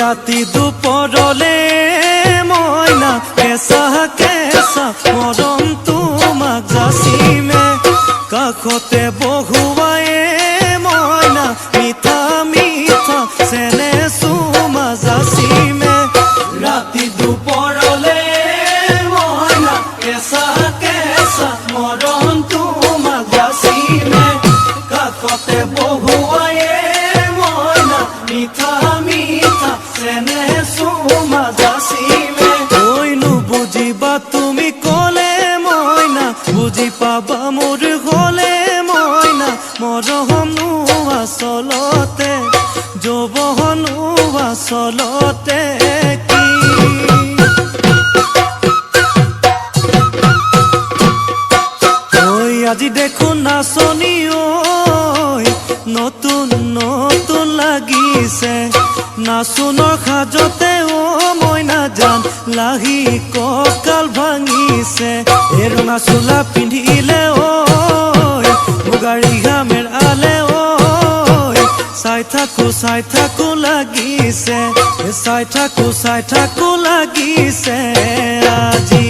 राति दुपरले मयना केसा केसा मरम तुमाक जासिमे काखते बहुवाए मयना मिठा मिठा सेने सुमा जासिमे राति दुपरले मयना केसा केसा मरम तुमाक जासिमे काखते बहुवाए मयना मिठा मिठा सेने सुमा जासिमे ओइनु बुझिबा तुमी कले मयना बुझि पाबा मोर गले मयना मरहनु आसलते जबहनु आसलते की ओइ আজি देखो नाचनी ओइ नतुन नतुन লাগিছে नाचुনৰ খাজতে ও মইনা জান লাহি ককাল ভাঙিছে এ ৰঙা চোলা পিন্ধিলে ঐ মুগাৰী ঘামেৰ আলে ঐ চাই থাকো লাগিছে চাই থাকো লাগিছে আজি